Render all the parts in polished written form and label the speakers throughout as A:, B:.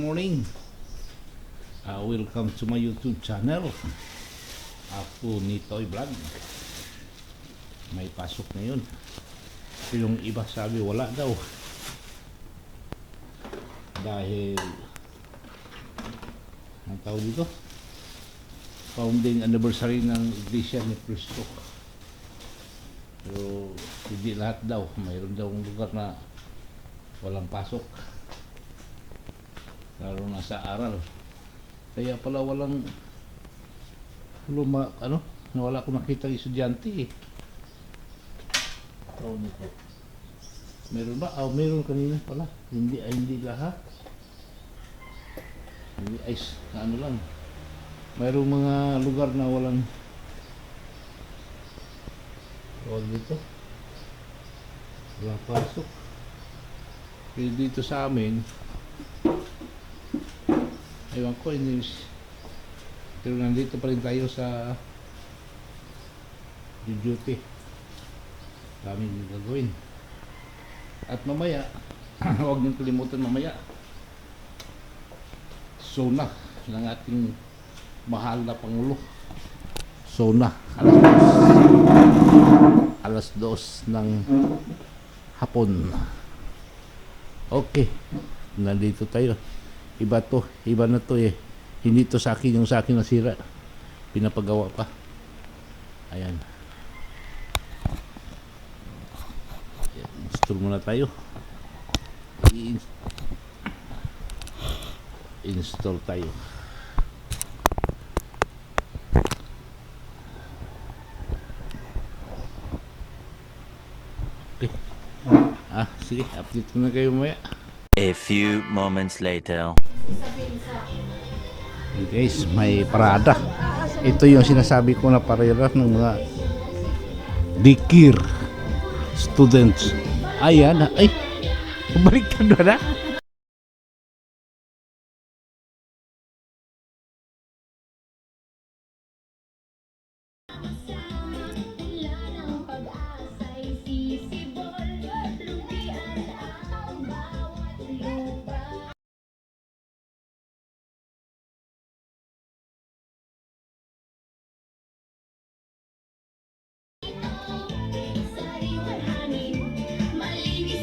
A: morning. Welcome to my YouTube channel. Ako Nitoy Vlog. May pasok na yun. Yung iba sabi wala daw. Dahil ang tawag dito, founding anniversary ng Iglesia ni Cristo. Pero hindi lahat daw. Mayroon daw lugar na walang pasok. Lalo na sa aral. Kaya pala walang wala akong nakita estudyante eh. Meron ba? Meron kanina pala. Hindi lahat. Hindi lang. Mayroong mga lugar na walang dito. Walang pasok. Pero dito sa amin, ewan ko, pero nandito pa rin tayo sa duty. Daming gagawin. At mamaya, huwag niyong kalimutan mamaya, SONA ng ating mahal na Pangulo. SONA, alas 2 ng hapon. Okay, nandito tayo. Iba na to eh. Hindi to sa akin, yung sa akin nasira. Pinapagawa pa. Ayan. Install muna tayo. Install tayo. Okay. Sige, update ko na kayo mamaya.
B: A few moments later.
A: Guys, may parada. Ito yung sinasabi ko na parada ng mga daycare students. Ayan, ay, baliktad na.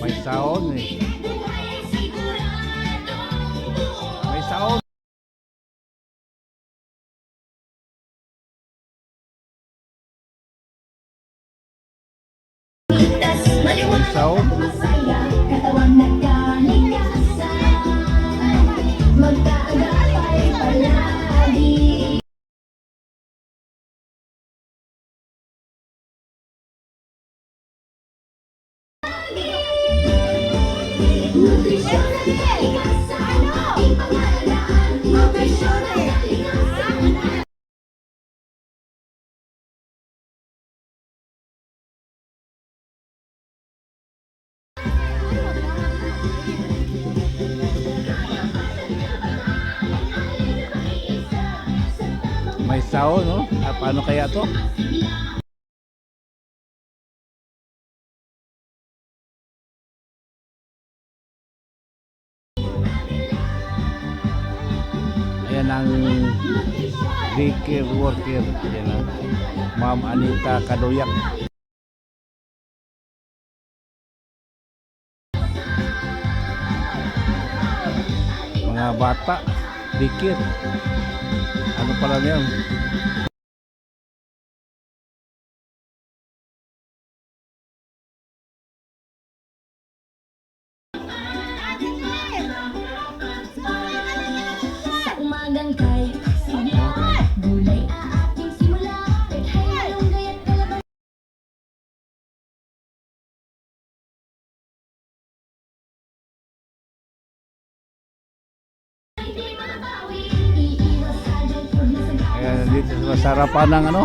A: May sound eh. May sound. May sound. May sound, no? Paano kaya to? Ayan ang daycare worker. Ayan ang Ma'am Anita Kadoyak. Mga bata, daycare. Ano pala yan? Ayan, dito sa harapan ng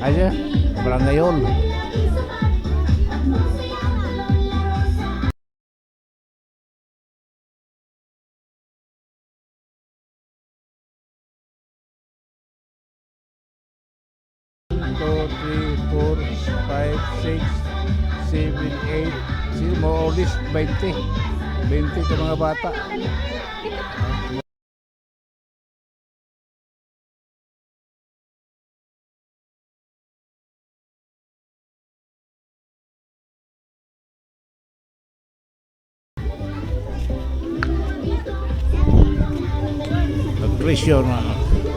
A: ayan, Barangay Hall. Two, three, four, 5, 6, 7, 8, more or less 20. 20 ka mga bata. Presyo na.